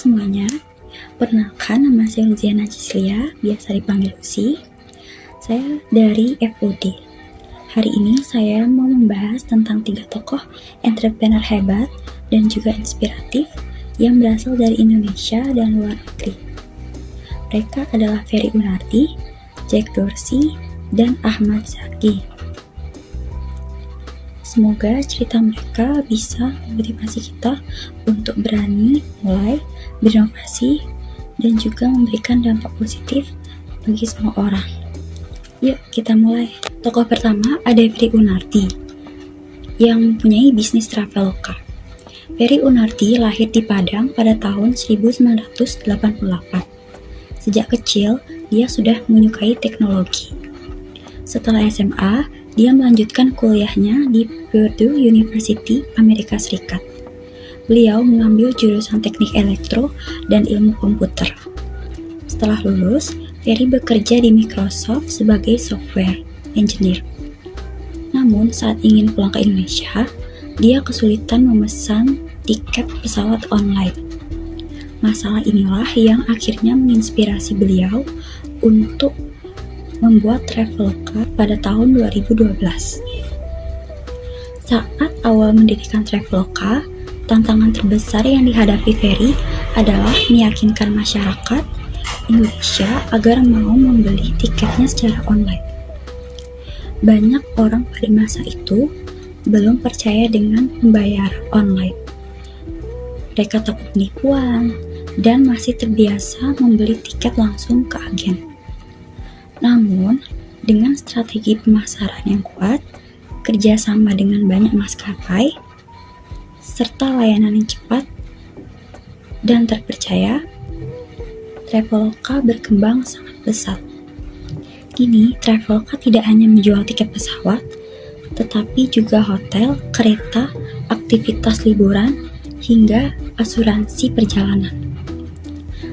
semuanya, perkenalkan nama saya Luziana Cislia, biasa dipanggil Lucy. Saya dari FUD. Hari ini saya mau membahas tentang 3 tokoh entrepreneur hebat dan juga inspiratif yang berasal dari Indonesia dan luar negeri. Mereka adalah Ferry Unardi, Jack Dorsey, dan Ahmad Zaki. Semoga cerita mereka bisa memotivasi kita untuk berani mulai berinovasi dan juga memberikan dampak positif bagi semua orang. Yuk kita mulai. Tokoh pertama ada Ferry Unardi yang mempunyai bisnis Traveloka. Ferry Unardi lahir di Padang pada tahun 1988. Sejak kecil, dia sudah menyukai teknologi. Setelah SMA, dia melanjutkan kuliahnya di Purdue University, Amerika Serikat. Beliau mengambil jurusan teknik elektro dan ilmu komputer. Setelah lulus, Ferry bekerja di Microsoft sebagai software engineer. Namun, saat ingin pulang ke Indonesia, dia kesulitan memesan tiket pesawat online. Masalah inilah yang akhirnya menginspirasi beliau untuk membuat Traveloka pada tahun 2012. Saat awal mendirikan Traveloka, tantangan terbesar yang dihadapi Ferry adalah meyakinkan masyarakat Indonesia agar mau membeli tiketnya secara online. Banyak orang pada masa itu belum percaya dengan pembayaran online. Mereka takut penipuan dan masih terbiasa membeli tiket langsung ke agen. Namun, dengan strategi pemasaran yang kuat, kerjasama dengan banyak maskapai, serta layanan yang cepat dan terpercaya, Traveloka berkembang sangat pesat. Kini, Traveloka tidak hanya menjual tiket pesawat, tetapi juga hotel, kereta, aktivitas liburan, hingga asuransi perjalanan.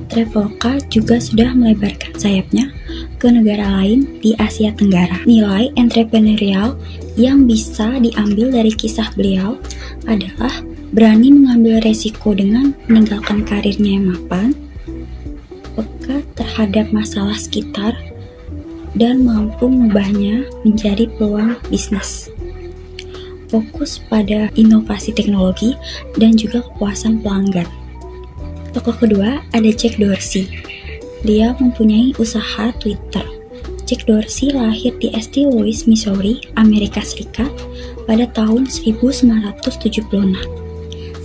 Traveloka juga sudah melebarkan sayapnya ke negara lain di Asia Tenggara. Nilai entrepreneurial yang bisa diambil dari kisah beliau adalah berani mengambil resiko dengan meninggalkan karirnya yang mapan, peka terhadap masalah sekitar, dan mampu mengubahnya menjadi peluang bisnis. Fokus pada inovasi teknologi dan juga kepuasan pelanggan. Tokoh kedua ada Jack Dorsey. Dia mempunyai usaha Twitter. Jack Dorsey lahir di St. Louis, Missouri, Amerika Serikat pada tahun 1976.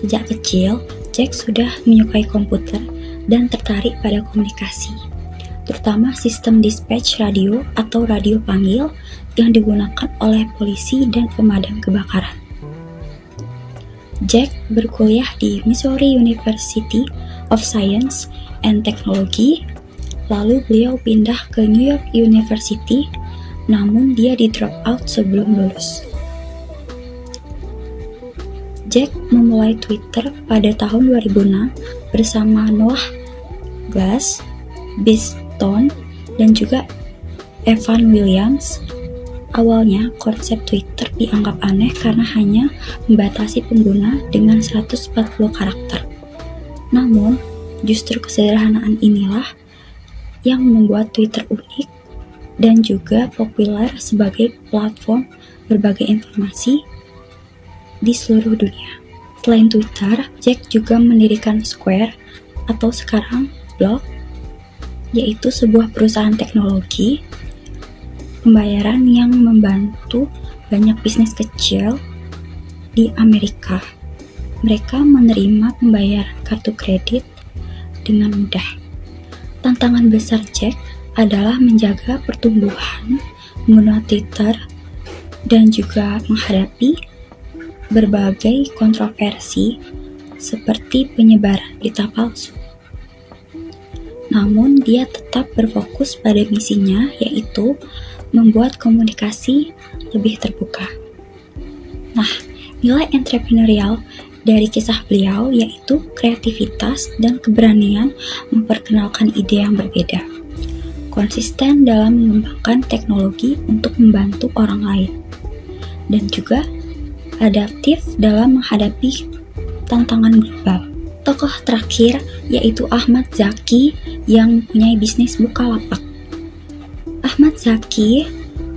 Sejak kecil, Jack sudah menyukai komputer dan tertarik pada komunikasi, terutama sistem dispatch radio atau radio panggil yang digunakan oleh polisi dan pemadam kebakaran. Jack berkuliah di Missouri University of Science and Technology. Lalu beliau pindah ke New York University, namun dia di drop out sebelum lulus. Jack memulai Twitter pada tahun 2006 bersama Noah Glass, Biston, dan juga Evan Williams. Awalnya, konsep Twitter dianggap aneh karena hanya membatasi pengguna dengan 140 karakter. Namun, justru kesederhanaan inilah yang membuat Twitter unik dan juga populer sebagai platform berbagai informasi di seluruh dunia. Selain Twitter, Jack juga mendirikan Square atau sekarang Block, yaitu sebuah perusahaan teknologi pembayaran yang membantu banyak bisnis kecil di Amerika. Mereka menerima pembayaran kartu kredit dengan mudah. Tantangan besar Jack adalah menjaga pertumbuhan menggunakan Twitter dan juga menghadapi berbagai kontroversi seperti penyebaran berita palsu. Namun dia tetap berfokus pada misinya, yaitu membuat komunikasi lebih terbuka. Nah, nilai entrepreneurial dari kisah beliau yaitu kreativitas dan keberanian memperkenalkan ide yang berbeda, konsisten dalam mengembangkan teknologi untuk membantu orang lain, dan juga adaptif dalam menghadapi tantangan global. Tokoh terakhir yaitu Ahmad Zaki yang mempunyai bisnis Bukalapak. Ahmad Zaki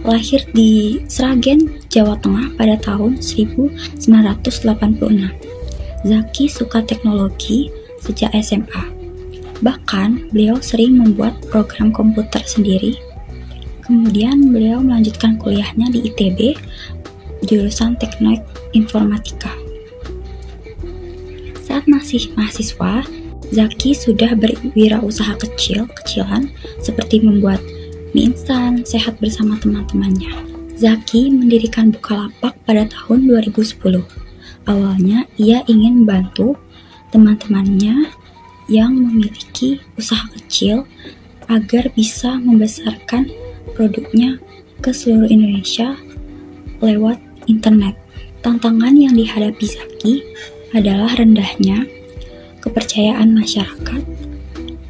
lahir di Sragen, Jawa Tengah pada tahun 1986. Zaki suka teknologi sejak SMA. Bahkan beliau sering membuat program komputer sendiri. Kemudian beliau melanjutkan kuliahnya di ITB, jurusan Teknik Informatika. Saat masih mahasiswa, Zaki sudah berwirausaha kecil-kecilan seperti membuat mie instan sehat bersama teman-temannya. Zaki mendirikan Bukalapak pada tahun 2010. Awalnya ia ingin membantu teman-temannya yang memiliki usaha kecil agar bisa membesarkan produknya ke seluruh Indonesia lewat internet. Tantangan yang dihadapi Zaki adalah rendahnya kepercayaan masyarakat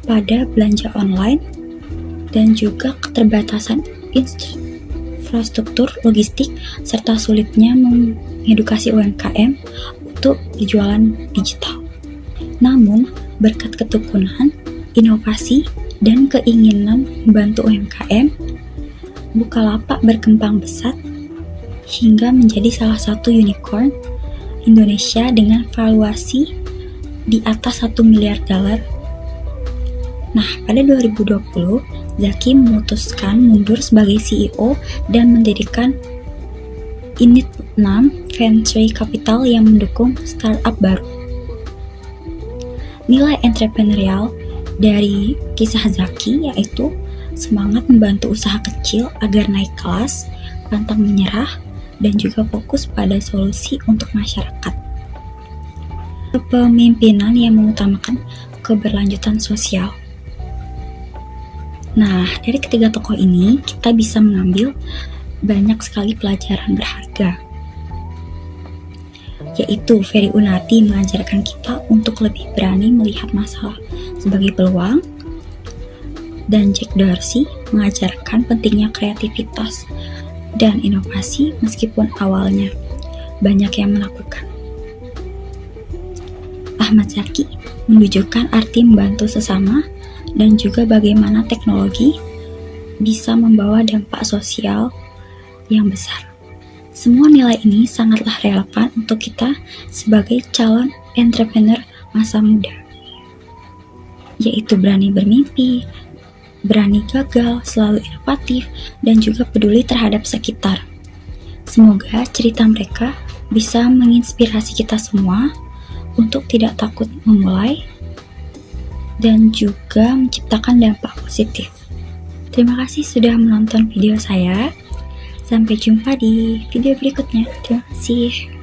pada belanja online dan juga keterbatasan infrastruktur logistik serta sulitnya mengedukasi UMKM untuk berjualan digital. Namun, berkat ketekunan, inovasi, dan keinginan membantu UMKM, Bukalapak berkembang pesat hingga menjadi salah satu unicorn Indonesia dengan valuasi di atas $1 miliar. Nah, pada 2020, Zaki memutuskan mundur sebagai CEO dan mendirikan Init 6 Venture Capital yang mendukung startup baru. Nilai entrepreneurial dari kisah Zaki yaitu semangat membantu usaha kecil agar naik kelas, pantang menyerah, dan juga fokus pada solusi untuk masyarakat. Kepemimpinan yang mengutamakan keberlanjutan sosial. Nah, dari ketiga tokoh ini kita bisa mengambil banyak sekali pelajaran berharga. Yaitu Ferry Unati mengajarkan kita untuk lebih berani melihat masalah sebagai peluang, dan Jack Dorsey mengajarkan pentingnya kreativitas dan inovasi meskipun awalnya banyak yang menakutkan. Ahmad Zaki menunjukkan arti membantu sesama dan juga bagaimana teknologi bisa membawa dampak sosial yang besar. Semua nilai ini sangatlah relevan untuk kita sebagai calon entrepreneur masa muda, yaitu berani bermimpi, berani gagal, selalu inovatif, dan juga peduli terhadap sekitar. Semoga cerita mereka bisa menginspirasi kita semua untuk tidak takut memulai dan juga menciptakan dampak positif. Terima kasih sudah menonton video saya. Sampai jumpa di video berikutnya. Terima kasih.